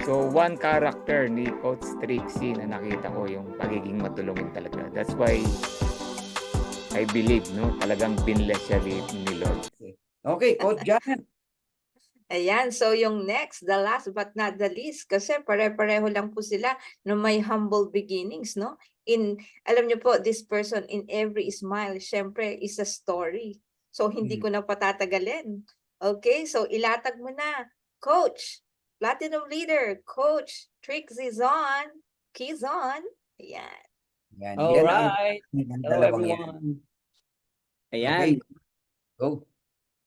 So, one character ni Coach Trixie na nakita ko yung pagiging matulungin talaga. That's why I believe, no, talagang binless siya ni Lord. Okay, Coach Janet. Ayan, so yung next, the last but not the least, kasi pare-pareho lang po sila na may humble beginnings, no? Alam niyo po, this person in every smile, syempre, is a story. So, hindi ko na patatagalin. Okay, so ilatag mo na. Coach, Platinum Leader, Coach Trixie Zon, Kizon. Ayan. Yan, All yan ang right. Hello dalawang yan. everyone. Okay, Ayan. go.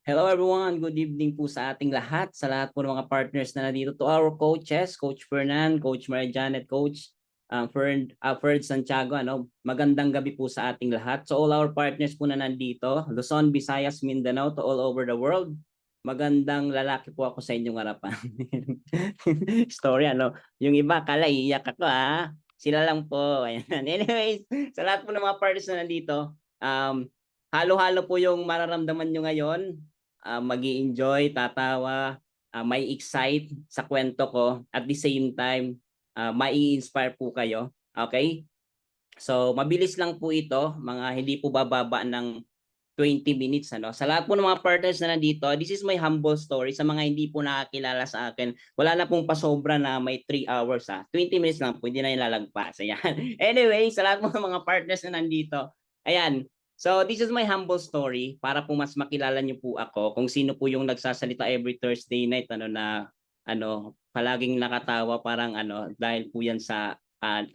Hello everyone. Good evening po sa ating lahat, sa lahat po ng mga partners na nandito. To our coaches, Coach Fernan, Coach Maria Janet, Coach Ferd Santiago. Magandang gabi po sa ating lahat. So all our partners po na nandito, Luzon, Visayas, Mindanao, to all over the world. Magandang lalaki po ako sa inyong harapan. Story, Yung iba, kala iiyak ako, Sila lang po. Ayan. Anyways, sa lahat po ng mga partners na nandito, halo-halo po yung mararamdaman nyo ngayon. Mag-i-enjoy, tatawa, may excite sa kwento ko. At the same time, mai-inspire po kayo. Okay? So, mabilis lang po ito. Mga hindi po bababa ng 20 minutes. Sa lahat po ng mga partners na nandito, this is my humble story. Sa mga hindi po nakakilala sa akin, wala na pong pasobra na may 3 hours. 20 minutes lang po, hindi na ilalagpas. Ayan. Anyway, sa lahat po ng mga partners na nandito, ayan. So, this is my humble story para po mas makilala niyo po ako kung sino po yung nagsasalita every Thursday night palaging nakatawa parang dahil po yan sa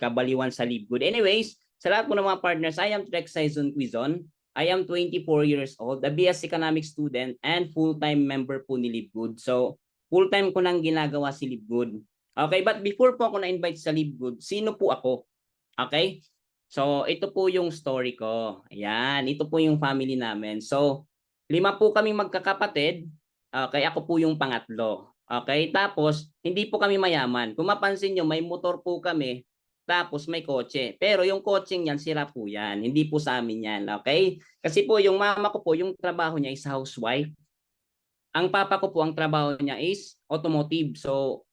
kabaliwan sa Live Good. Anyways, sa lahat po ng mga partners, I am Trexie Zon Quizon. I am 24 years old, a BS Economics student and full-time member po ni Live Good. So, full-time ko nang ginagawa si Live Good. Okay, but before po ako na-invite sa Live Good, sino po ako? Okay? So, ito po yung story ko. Ayan, ito po yung family namin. So, 5 po kaming magkakapatid. Okay, ako po yung pangatlo. Okay, tapos hindi po kami mayaman. Kung mapansin nyo, may motor po kami, tapos may kotse. Pero yung kotseng yan, sira po yan. Hindi po sa amin yan. Okay? Kasi po yung mama ko po, yung trabaho niya is housewife. Ang papa ko po, ang trabaho niya is automotive. So,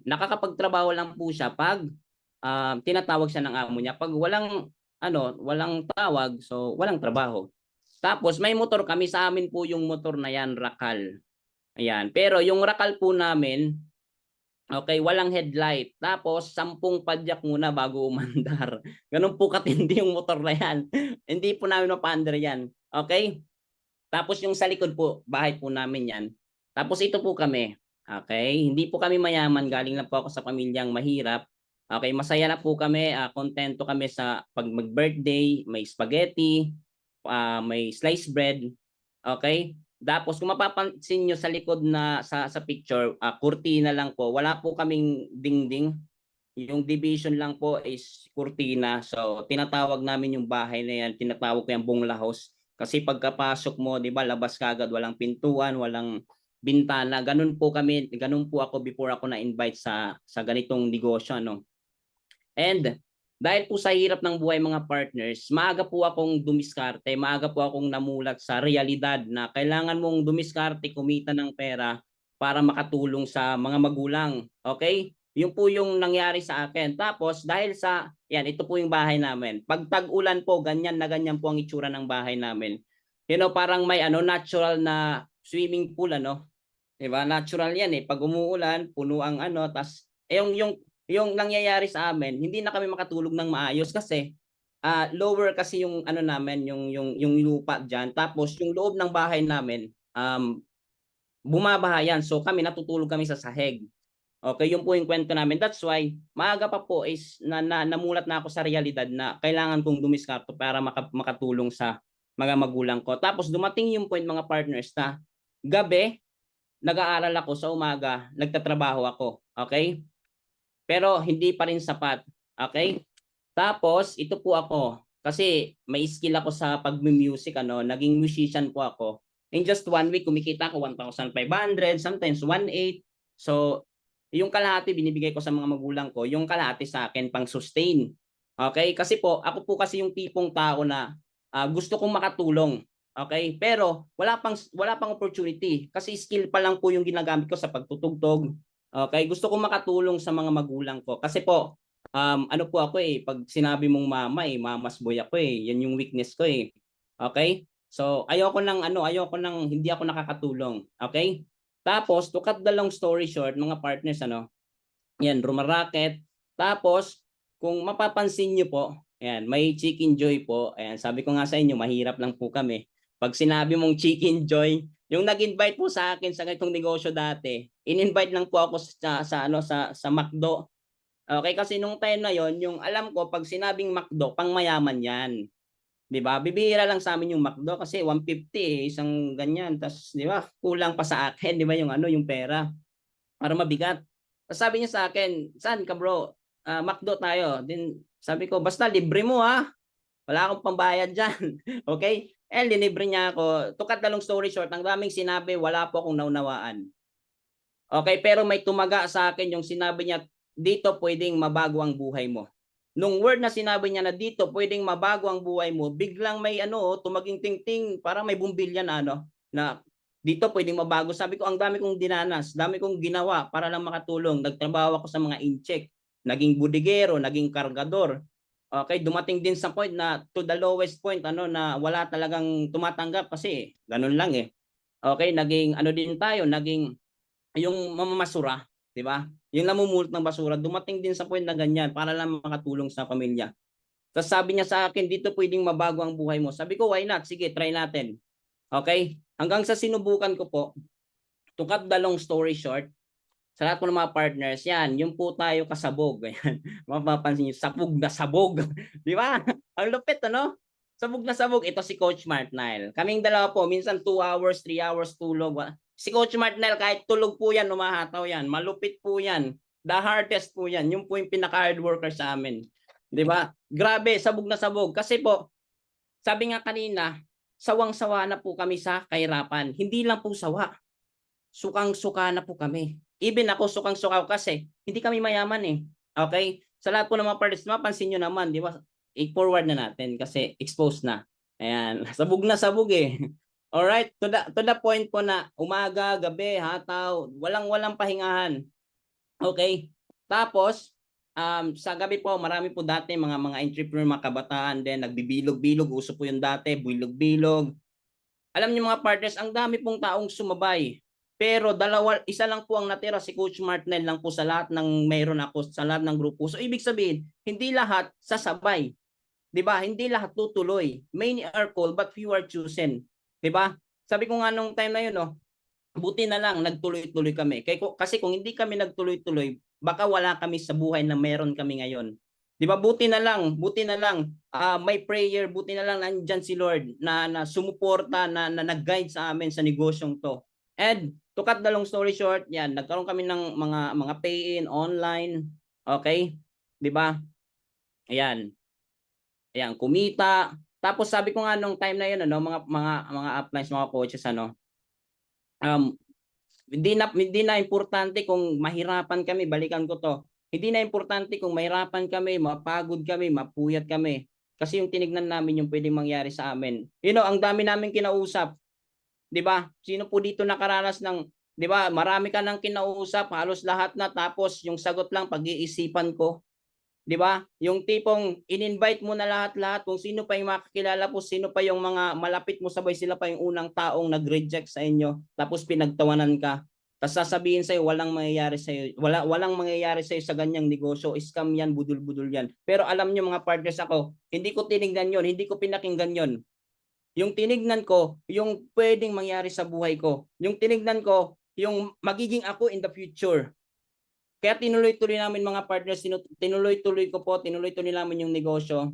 nakakapagtrabaho lang po siya pag tinatawag siya ng amo niya. Pag walang tawag, so walang trabaho. Tapos may motor kami, sa amin po yung motor na yan, Rakal. Ayan. Pero yung Rakal po namin, okay, walang headlight. Tapos 10 padyak muna bago umandar. Ganun po katindi yung motor na yan. Hindi po namin mapaandar yan. Okay? Tapos yung sa likod po, bahay po namin yan. Tapos ito po kami. Okay? Hindi po kami mayaman. Galing lang po ako sa pamilyang mahirap. Okay, masaya na po kami, kontento kami sa pag mag-birthday, may spaghetti, may sliced bread. Okay? Tapos kung mapapansin nyo sa likod na sa picture, kurtina lang po. Wala po kaming dingding. Yung division lang po is kurtina. So tinatawag namin yung bahay na yan, tinatawag ko yung bunglahos. Kasi pagkapasok mo, 'di ba, labas kagad, walang pintuan, walang bintana. Ganun po kami, ganun po ako before ako na-invite sa ganitong negosyo, And dahil po sa hirap ng buhay mga partners, maaga po akong dumiskarte, maaga po akong namulat sa realidad na kailangan mong dumiskarte, kumita ng pera para makatulong sa mga magulang. Okay? Yun po yung nangyari sa akin. Tapos dahil ito po yung bahay namin. Pag tag-ulan po, ganyan na ganyan po ang itsura ng bahay namin. Parang may natural na swimming pool, Diba? Natural yan eh. Pag umuulan, puno ang tas yung nangyayari sa amin, hindi na kami makatulog ng maayos kasi lower kasi yung namin, yung lupa diyan. Tapos yung loob ng bahay namin bumabaha yan. So natutulog kami sa sahig. Okay, yun po yung kwento namin. That's why maaga pa po is namulat na ako sa realidad na kailangan kong dumiskarte para makatulong sa mga magulang ko. Tapos dumating yung point mga partners na gabi nag-aaral ako, sa umaga nagtatrabaho ako. Okay? Pero hindi pa rin sapat. Okay? Tapos, ito po ako. Kasi may skill ako sa pag-music. Naging musician po ako. In just 1 week, kumikita ako 1,500, sometimes 1,800. So, yung kalahati binibigay ko sa mga magulang ko, yung kalahati sa akin pang sustain. Okay? Kasi po, ako po kasi yung tipong tao na gusto kong makatulong. Okay? Pero wala pang opportunity kasi skill pa lang po yung ginagamit ko sa pagtutugtog, Okay, gusto ko makatulong sa mga magulang ko kasi po ano po ako pag sinabi mong mama mama's boy ako yan yung weakness ko Okay? So ayoko nang hindi ako nakakatulong, okay? Tapos to cut the long story short, mga partners yan rumaraket. Tapos kung mapapansin niyo po, ayan, may Chicken Joy po. Ayan, sabi ko nga sa inyo, mahirap lang po kami. Pag sinabi mong Chicken Joy, yung nag-invite po sa akin sa ganitong negosyo dati, in-invite lang po ako sa McDo. Okay, kasi nung time na yon, yung alam ko pag sinabing McDo, pang mayaman 'yan. 'Di ba? Bibihira lang sa amin yung McDo kasi 150 isang ganyan. Tapos 'di ba? Kulang pa sa akin, 'di ba, yung pera para mabigat. Tapos sabi niya sa akin, "Saan ka, bro? McDo tayo." Then sabi ko, "Basta libre mo ha. Wala akong pambayad diyan." Okay? Linibre niya ako. To cut the long story short, ang daming sinabi, wala po akong naunawaan. Okay, pero may tumaga sa akin yung sinabi niya, dito pwedeng mabago ang buhay mo. Nung word na sinabi niya na dito pwedeng mabago ang buhay mo, biglang may tumaging ting-ting, parang may bumbilya na dito pwedeng mabago. Sabi ko, ang dami kong dinanas, dami kong ginawa para lang makatulong. Nagtrabaho ako sa mga incheck, naging budigero, naging kargador. Okay, dumating din sa point na to the lowest point na wala talagang tumatanggap kasi ganun lang Okay, naging din tayo, naging yung mamamasura, 'di ba? Yung namumulot ng basura, dumating din sa point na ganyan para lang makatulong sa pamilya. Tapos sabi niya sa akin, dito pwedeng mabago ang buhay mo. Sabi ko, why not? Sige, try natin. Okay? Hanggang sa sinubukan ko po, to cut the long story short, sa lahat po ng mga partners, yan, yung po tayo kasabog. Ayan. Mapapansin niyo, sabog na sabog. Di ba? Ang lupit, Sabog na sabog. Ito si Coach Martnile. Kaming dalawa po, minsan 2 hours, 3 hours tulog. Si Coach Martnile, kahit tulog po yan, umahataw yan. Malupit po yan. The hardest po yan. Yung po yung pinaka-hard worker sa amin. Di ba? Grabe, sabog na sabog. Kasi po, sabi nga kanina, sawang-sawa na po kami sa kahirapan. Hindi lang po sawa. Sukang-suka na po kami. Even ako, sukang-suka kasi hindi kami mayaman Okay? Sa lahat po ng mga parties, mapansin nyo naman, di ba? I-forward na natin kasi exposed na. Ayan, sabog na sabog Alright, to the point po na umaga, gabi, hataw, walang pahingahan. Okay? Tapos, sa gabi po, marami po dati mga entrepreneur, mga kabataan din, nagbibilog-bilog, uso po yung dati, bilog-bilog. Alam niyo mga partners, ang dami pong taong sumabay. Pero isa lang po ang natira, si Coach Martnile lang po sa lahat ng mayroon ako, sa lahat ng grupo. So ibig sabihin, hindi lahat sasabay. 'Di ba? Hindi lahat tutuloy. Many are called but few are chosen. 'Di ba? Sabi ko nga nung time na yun, buti na lang nagtuloy-tuloy kami. Kasi kung hindi kami nagtuloy-tuloy, baka wala kami sa buhay na meron kami ngayon. 'Di ba? Buti na lang may prayer, buti na lang nandiyan si Lord na sumuporta na nag-guide sa amin sa negosyong 'to. And to cut the long story short, yan, nagkaroon kami ng mga pay-in online, okay? 'Di ba? Ayan. Ayan, kumita. Tapos sabi ko nga nung time na 'yon mga uplines, mga coaches hindi na importante kung mahirapan kami, balikan ko 'to. Hindi na importante kung mahirapan kami, mapagod kami, mapuyat kami. Kasi yung tinignan namin yung pwedeng mangyari sa amin. Ang dami naming kinausap. 'Di ba? Sino po dito nakaranas ng, 'di ba? Marami ka nang kinausap, halos lahat na, tapos yung sagot lang pag-iisipan ko. 'Di ba? Yung tipong in-invite mo na lahat-lahat kung sino pa yung makakilala po, sino pa yung mga malapit mo, sabay sila pa yung unang taong nag-reject sa inyo, tapos pinagtawanan ka. Tapos sasabihin sa'yo, walang mangyayari sa'yo, walang mangyayari sa'yo sa ganyang negosyo, scam yan, budul-budul yan. Pero alam nyo mga partners, ako, hindi ko tinignan yon, hindi ko pinakinggan yon. Yung tinignan ko, yung pwedeng mangyari sa buhay ko. Yung tinignan ko, yung magiging ako in the future. Kaya tinuloy-tuloy namin mga partners, tinuloy-tuloy namin yung negosyo.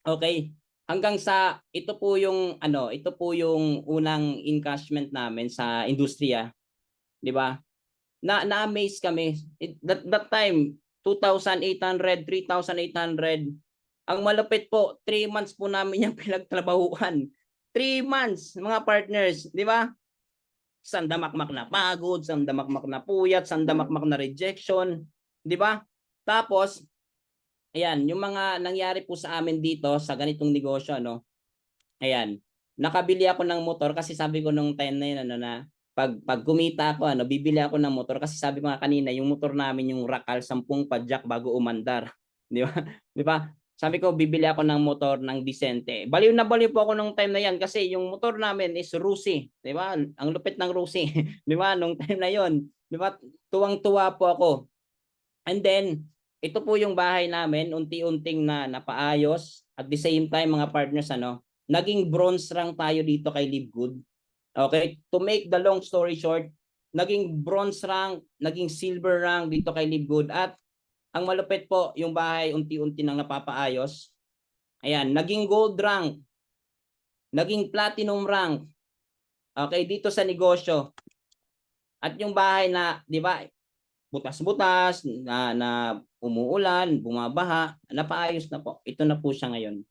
Okay? Hanggang sa ito po yung unang encashment namin sa industriya. 'Di ba? Na-amaze kami. That time 2,800, 3,800. Ang malapit po, 3 months po namin yung pinagtrabahuan. 3 months, mga partners, 'di ba? Sandamakmak na pagod, sandamakmak na puyat, sandamakmak na rejection, 'di ba? Tapos ayan, yung mga nangyari po sa amin dito sa ganitong negosyo Ayan. Nakabili ako ng motor kasi sabi ko nung time na yun na pag kumita ako, bibili ako ng motor kasi sabi ko nga kanina, yung motor namin yung Rakal 10 padyak bago umandar. Di ba? Di ba? Sabi ko bibili ako ng motor ng disente. Baliw na baliw po ako nung time na yan kasi yung motor namin is Rusi, di ba? Ang lupit ng Rusi, di ba? Nung time na yon, di ba? Tuwang-tuwa po ako. And then ito po yung bahay namin, unti-unting na napaayos. At the same time mga partners, naging bronze rank tayo dito kay Live Good. Okay, to make the long story short, naging bronze rank, naging silver rank dito kay Live Good at ang malupit po, yung bahay unti-unti nang napapaayos. Ayan, naging gold rank, naging platinum rank. Okay, dito sa negosyo. At yung bahay na, 'di ba, butas-butas, na umuulan, bumabaha, napaayos na po. Ito na po siya ngayon.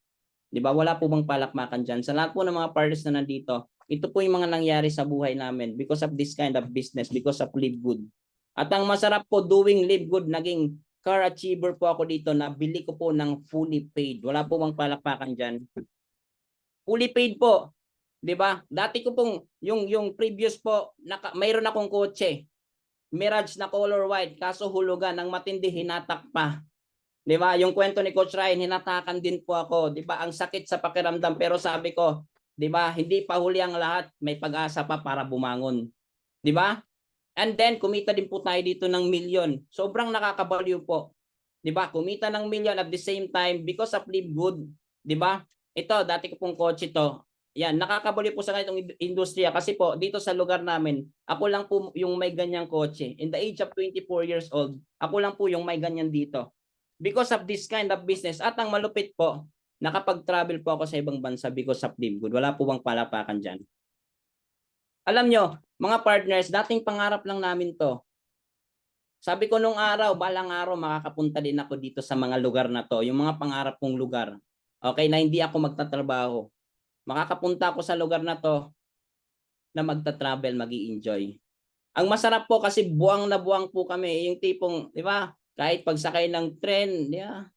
'Di ba? Wala po bang palakpakan diyan? Sa lahat po ng mga partners na nandito, ito po yung mga nangyari sa buhay namin because of this kind of business, because of Live Good. At ang masarap po doing Live Good, naging car achiever po ako dito, nabili ko po ng fully paid. Wala po bang palakpakan dyan? Fully paid po. 'Di ba? Dati ko pong, yung previous po, mayroon akong kotse. Mirage na color white, kaso hulugan ng matindi, hinatak pa. 'Di ba? Yung kwento ni Coach Ryan, hinatakan din po ako. 'Di ba? Ang sakit sa pakiramdam, pero sabi ko, 'di ba? Hindi pa huli ang lahat, may pag-asa pa para bumangon. 'Di ba? And then kumita din po tayo dito ng milyon. Sobrang nakakabaliw po. 'Di ba? Kumita ng milyon at the same time because of Live Good, 'di ba? Ito, dati ko pong kotse to. Yan, nakakabaliw po sa ganitong industriya kasi po dito sa lugar namin, ako lang po yung may ganyang kotse. In the age of 24 years old, ako lang po yung may ganyan dito. Because of this kind of business. At ang malupit po, nakapag-travel po ako sa ibang bansa because of Live Good. Wala po bang palapakan dyan? Alam nyo, mga partners, dating pangarap lang namin to. Sabi ko nung araw, balang araw, makakapunta din ako dito sa mga lugar na to. Yung mga pangarap kong lugar. Okay, na hindi ako magtatrabaho. Makakapunta ako sa lugar na to na magta-travel, magi-enjoy. Ang masarap po kasi buwang na buwang po kami. Yung tipong, di ba? Kahit pagsakay ng tren, yeah.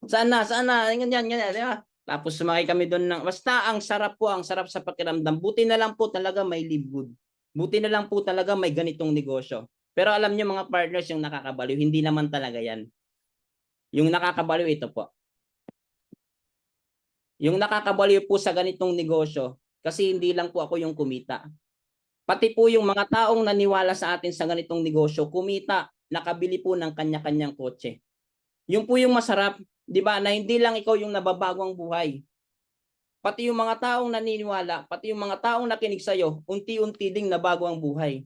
Sana, ganyan, di ba? Tapos sumakay kami doon ng, basta ang sarap po, ang sarap sa pakiramdam. Buti na lang po talaga may Live Good. Buti na lang po talaga may ganitong negosyo. Pero alam niyo mga partners, yung nakakabaliw, hindi naman talaga yan. Yung nakakabaliw, ito po. Yung nakakabaliw po sa ganitong negosyo, kasi hindi lang po ako yung kumita. Pati po yung mga taong naniwala sa atin sa ganitong negosyo, kumita, nakabili po ng kanya-kanyang kotse. Yung po yung masarap, di ba, na hindi lang ikaw yung nababago ang buhay. Pati yung mga taong naniniwala, pati yung mga taong nakinig sa'yo, unti-unti ding nabago ang buhay.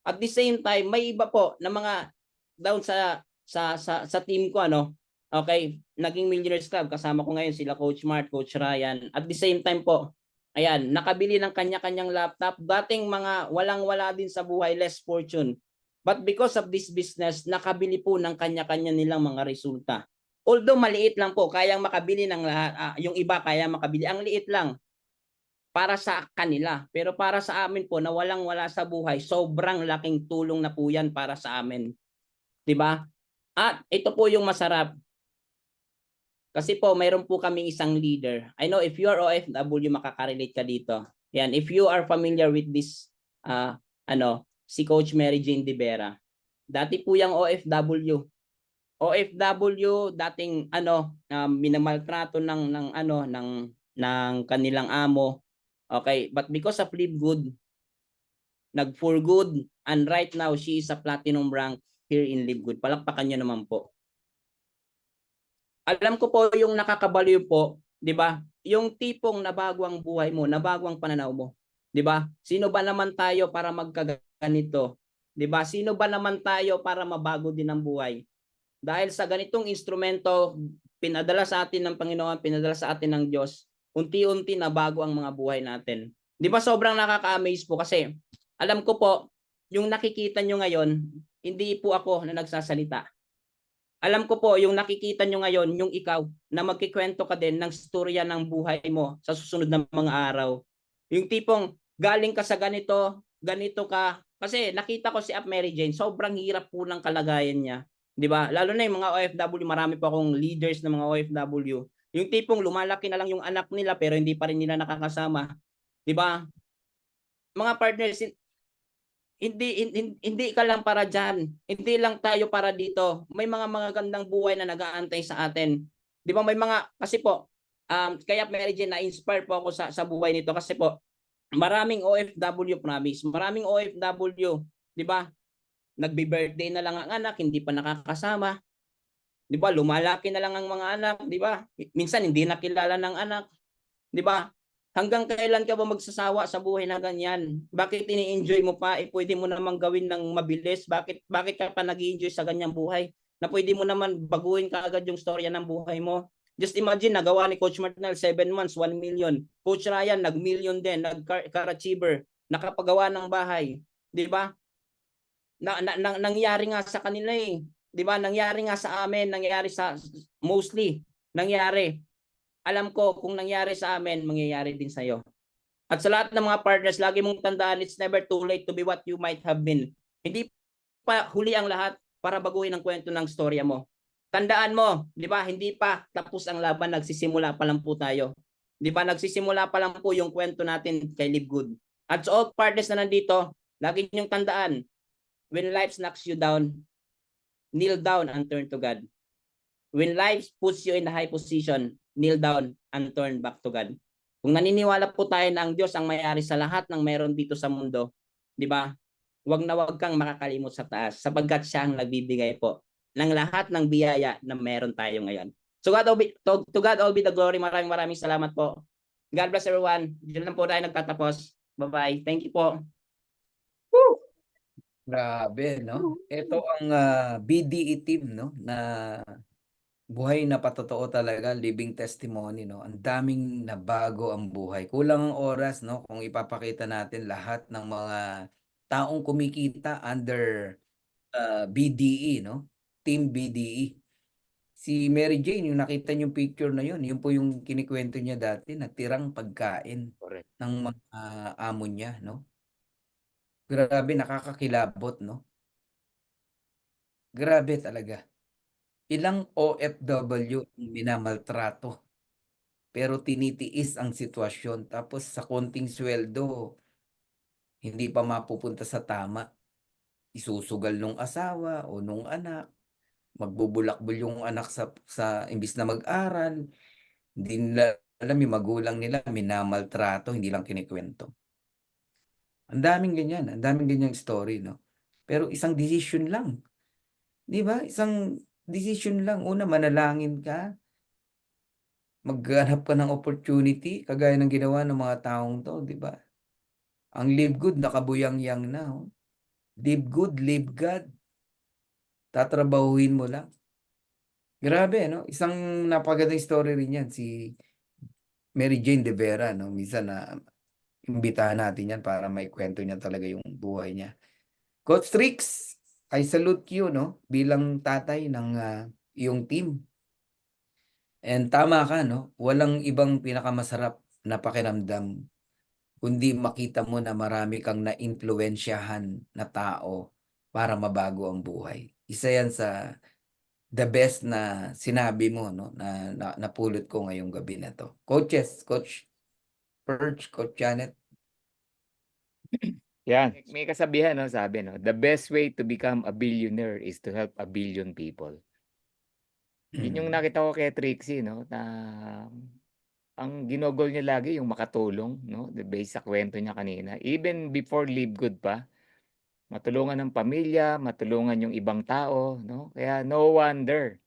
At the same time, may iba po na mga down sa team ko, okay, naging Millionaires Club, kasama ko ngayon sila Coach Mart, Coach Ryan. At the same time po, ayan, nakabili ng kanya-kanyang laptop. Dating mga walang-wala din sa buhay, less fortune. But because of this business, nakabili po ng kanya-kanya nilang mga resulta. Although maliit lang po, kayang makabili ng lahat. Yung iba kaya makabili. Ang liit lang para sa kanila. Pero para sa amin po na walang-wala sa buhay, sobrang laking tulong na po yan para sa amin. 'Di ba? At ito po yung masarap. Kasi po, mayroon po kaming isang leader. I know if you are OFW, makaka-relate ka dito. Yan, if you are familiar with this, si Coach Mary Jane De Vera. Dati po yung OFW. OFW, dating minamaltrato ng kanilang amo. Okay, but because of Live Good, nag-for good, and right now, she is a platinum rank here in Live Good. Palakpakan nyo naman po. Alam ko po yung nakakabaliw po, 'di ba? Yung tipong nabago ang buhay mo, nabago ang pananaw mo, 'di ba? Sino ba naman tayo para magkaganito? 'Di ba? Sino ba naman tayo para mabago din ang buhay? Dahil sa ganitong instrumento pinadala sa atin ng Panginoon, pinadala sa atin ng Diyos, unti-unti nabago ang mga buhay natin. 'Di ba sobrang nakaka-amaze po kasi alam ko po yung nakikita nyo ngayon, hindi po ako na nagsasalita. Alam ko po, yung nakikita nyo ngayon, yung ikaw, na magkikwento ka din ng storya ng buhay mo sa susunod na mga araw. Yung tipong galing ka sa ganito, ganito ka. Kasi nakita ko si Up Mary Jane, sobrang hirap po ng kalagayan niya. 'Di ba? Lalo na yung mga OFW, marami po akong leaders ng mga OFW. Yung tipong lumalaki na lang yung anak nila pero hindi pa rin nila nakakasama. 'Di ba? Mga partners, hindi ka lang para diyan. Hindi lang tayo para dito. May mga gandang buhay na nag-aantay sa atin. 'Di ba may mga kasi po kaya Mary Jane na-inspire po ako sa buhay nito kasi po maraming OFW promise. Maraming OFW, 'di ba? Nagbi-birthday na lang ang anak, hindi pa nakakasama. 'Di ba? Lumalaki na lang ang mga anak, 'di ba? Minsan hindi nakilala ng anak, 'di ba? Hanggang kailan ka ba magsasawa sa buhay na ganyan? Bakit ini-enjoy mo pa? Pwede mo namang gawin ng mabilis. Bakit ka pa nag-enjoy sa ganyang buhay? Na pwede mo naman baguhin kaagad yung storya ng buhay mo. Just imagine, nagawa ni Coach Martinel 7 months, 1 million. Coach Ryan, nag-million din, nag-car achiever, nakapagawa ng bahay. 'Di ba? Nangyari nga sa kanila eh. 'Di ba? Nangyari nga sa amin, nangyari sa mostly, nangyari. Alam ko kung nangyari sa amin, mangyayari din sa iyo. At sa lahat ng mga partners, lagi mong tandaan, it's never too late to be what you might have been. Hindi pa huli ang lahat para baguhin ang kwento ng storya mo. Tandaan mo, 'di ba? Hindi pa tapos ang laban, nagsisimula pa lang po tayo. 'Di ba? Nagsisimula pa lang po yung kwento natin kay Live Good. At sa all partners na nandito, lagi ninyong tandaan, when life knocks you down, kneel down and turn to God. When life puts you in a high position, kneel down and turn back to God. Kung naniniwala po tayo na ang Diyos ang may-ari sa lahat ng meron dito sa mundo, 'di ba? Huwag kang makakalimot sa taas sapagkat siya ang nagbibigay po ng lahat ng biyaya na meron tayo ngayon. So to God all be the glory. Maraming salamat po. God bless everyone. Diyan lang po tayo nagtatapos. Bye-bye. Thank you po. Grabe, no? Ito ang BDE team, no? Na buhay na patotoo talaga, living testimony, no? Ang daming nabago ang buhay. Kulang ang oras, no? Kung ipapakita natin lahat ng mga taong kumikita under BDE, no? Team BDE. Si Mary Jane, yung nakita niyong picture na yun po yung kinikwento niya dati na tirang pagkain Correct. ng mga amo niya, no? Grabe, nakakakilabot, no? Grabe talaga. Ilang OFW ang minamaltrato, pero tinitiis ang sitwasyon. Tapos sa konting sweldo, hindi pa mapupunta sa tama. Isusugal nung asawa o nung anak. Magbubulakbol yung anak sa imbis na mag-aral. Hindi nila alam yung magulang nila, minamaltrato, hindi lang kinikwento. Ang daming ganyang story, no? Pero isang decision lang. Di ba? Isang decision lang. Una, manalangin ka. Maghanap ka ng opportunity, kagaya ng ginawa ng mga taong to, di ba? Ang Live Good, nakabuyang-yang na. Oh. Live Good, Live God. Tatrabahuhin mo lang. Grabe, no? Isang napagandang story rin yan, si Mary Jane De Vera, no? Minsan na imbitahan natin yan para maikwento niya talaga yung buhay niya. Coach Trix, I salute you, no? Bilang tatay ng iyong team. And tama ka, no? Walang ibang pinakamasarap na pakiramdam kundi makita mo na marami kang na-impluwensyahan na tao para mabago ang buhay. Isa yan sa the best na sinabi mo, no? Na napulot ko ngayong gabi na to. Coaches, Coach Perch, Coach Janet. Yan. May kasabihan, no, sabi, no, the best way to become a billionaire is to help a billion people. Yun yung nakita ko kay Trixie, no, na ang ginogol niya lagi yung makatulong, no, based sa kwento niya kanina. Even before Live Good pa, matulungan ng pamilya, matulungan yung ibang tao, no. Kaya no wonder,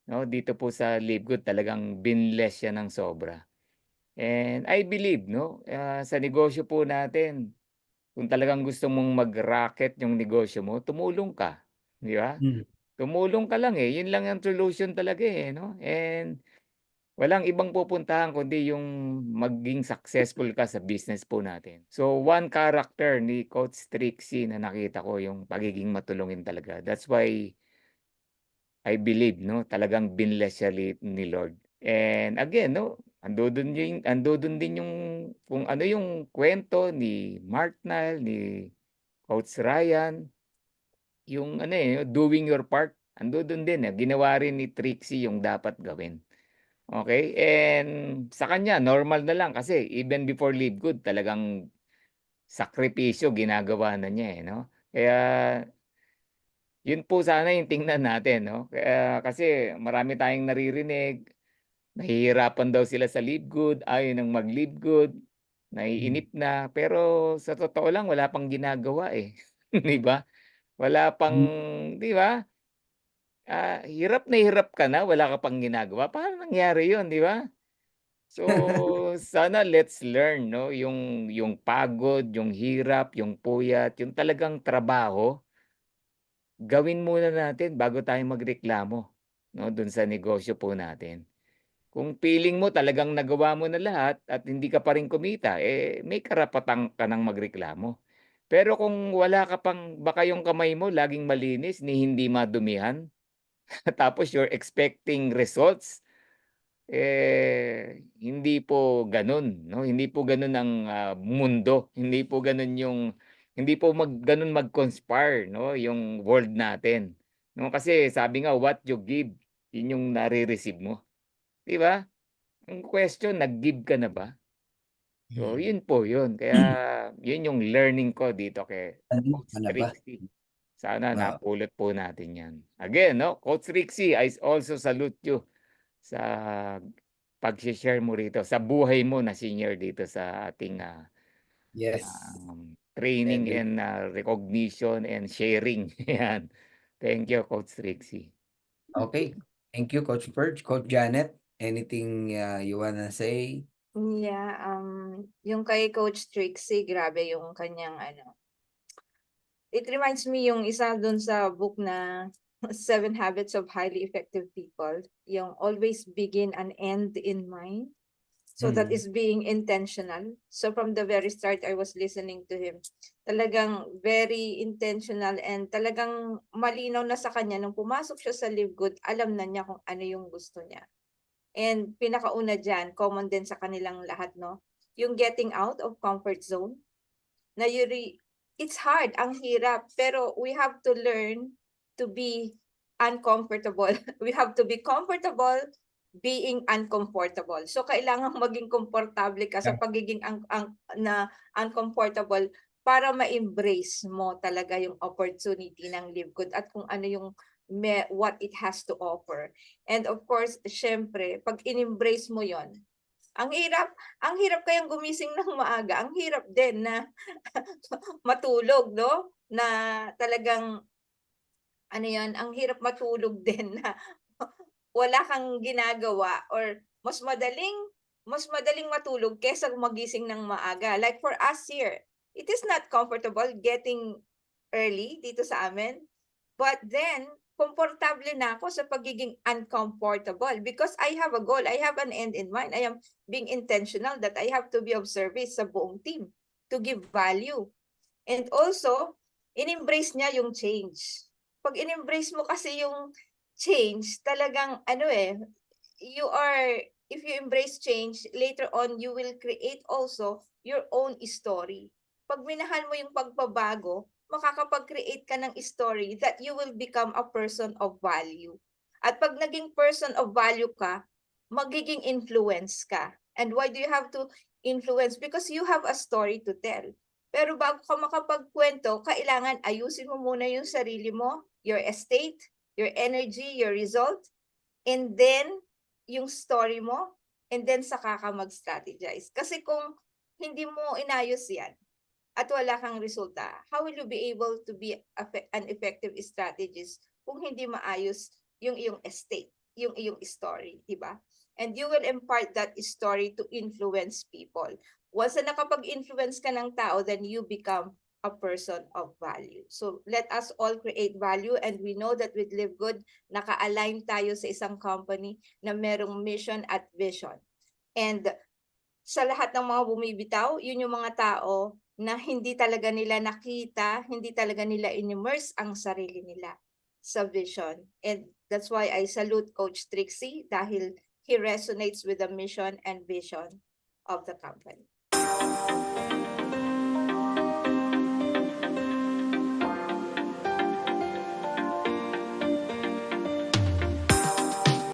no, dito po sa Live Good talagang binless siya ng sobra. And I believe, no, sa negosyo po natin, kung talagang gusto mong mag-rocket yung negosyo mo, tumulong ka, di ba? Tumulong ka lang eh. Yun lang ang solution talaga eh, no? And walang ibang pupuntahan kundi yung maging successful ka sa business po natin. So one character ni Coach Trixie na nakita ko yung pagiging matulungin talaga. That's why I believe, no, talagang binless siya ni Lord. And again, no, andodon din yung kung ano yung kwento ni Mark Nile, ni Coach Ryan, yung ano eh, doing your part. Andodon din eh, ginawa rin ni Trixie yung dapat gawin. Okay? And sa kanya, normal na lang kasi even before Live Good, talagang sakripisyo ginagawa na niya, no? Kaya yun po sana yung tingnan natin, no? Kaya kasi marami tayong naririnig, nahihirapan daw sila sa live good, ayaw nang mag-live good, naiinip na, pero sa totoo lang wala pang ginagawa, eh, 'di ba? Wala pang, 'di ba? Hirap na hirap ka na, wala ka pang ginagawa, paano nangyari yun, 'di ba? So, sana let's learn, no, yung pagod, yung hirap, yung puyat, yung talagang trabaho, gawin muna natin bago tayo magreklamo, no, dun sa negosyo po natin. Kung feeling mo talagang nagawa mo na lahat at hindi ka pa rin kumita, eh, may karapatan ka ng magreklamo. Pero kung wala ka pang baka yung kamay mo laging malinis ni hindi madumihan, tapos you're expecting results, hindi po gano'n, 'no? Hindi po gano'n ang, mundo. Hindi po gano'n mag-conspire, 'no, yung world natin, 'no? Kasi sabi nga, what you give, yun yung nare-receive mo, 'di ba? Ang question, nag-give ka na ba? So, yun po yun. Kaya yun yung learning ko dito kay Ano Coach ka na ba? Trixie. Sana Oo. napulot po natin yan. Again, 'no, Coach Trixie, I also salute you sa pagse-share mo rito, sa buhay mo na senior dito sa ating, Yes. training Every and, recognition and sharing. Yan. Thank you, Coach Trixie. Okay. Thank you, Coach Purge. Coach Janet, anything you wanna say? Yeah, yung kay Coach Trixie, grabe yung kanyang ano. It reminds me yung isa dun sa book na Seven Habits of Highly Effective People, yung always begin and end in mind. So that is being intentional. So from the very start, I was listening to him. Talagang very intentional and talagang malinaw na sa kanya nung pumasok siya sa Live Good, alam na niya kung ano yung gusto niya. And pinakauna dyan, common din sa kanilang lahat, no? Yung getting out of comfort zone. Na it's hard, ang hirap, pero we have to learn to be uncomfortable. We have to be comfortable being uncomfortable. So kailangan maging komportable ka sa Yeah. pagiging uncomfortable para ma-embrace mo talaga yung opportunity ng Live Good at kung ano yung what it has to offer. And of course, syempre, pag in-embrace mo yon, ang hirap kayang gumising ng maaga. Ang hirap din na matulog, no? Na talagang ano 'yan, ang hirap matulog din na wala kang ginagawa or mas madaling matulog kaysa magising ng maaga. Like for us here, it is not comfortable getting early dito sa amin. But then, komportable na ako sa pagiging uncomfortable because I have a goal, I have an end in mind. I am being intentional that I have to be of service sa buong team to give value. And also, in-embrace niya yung change. Pag in-embrace mo kasi yung change, talagang ano if you embrace change, later on, you will create also your own story. Pag minahal mo yung pagbabago, makakapag-create ka ng story that you will become a person of value. At pag naging person of value ka, magiging influence ka. And why do you have to influence? Because you have a story to tell. Pero bago ka makapagkwento, kailangan ayusin mo muna yung sarili mo, your estate, your energy, your result, and then yung story mo, and then saka ka mag-strategize. Kasi kung hindi mo inayos yan, at wala kang resulta, how will you be able to be an effective strategist kung hindi maayos yung iyong estate, yung iyong story, di ba? And you will impart that story to influence people. Once na nakapag-influence ka ng tao, then you become a person of value. So let us all create value, and we know that with Live Good, naka-align tayo sa isang company na merong mission at vision. And sa lahat ng mga bumibitaw, yun yung mga tao na hindi talaga nila nakita, hindi talaga nila in-immerse ang sarili nila sa vision. And that's why I salute Coach Trixie dahil he resonates with the mission and vision of the company.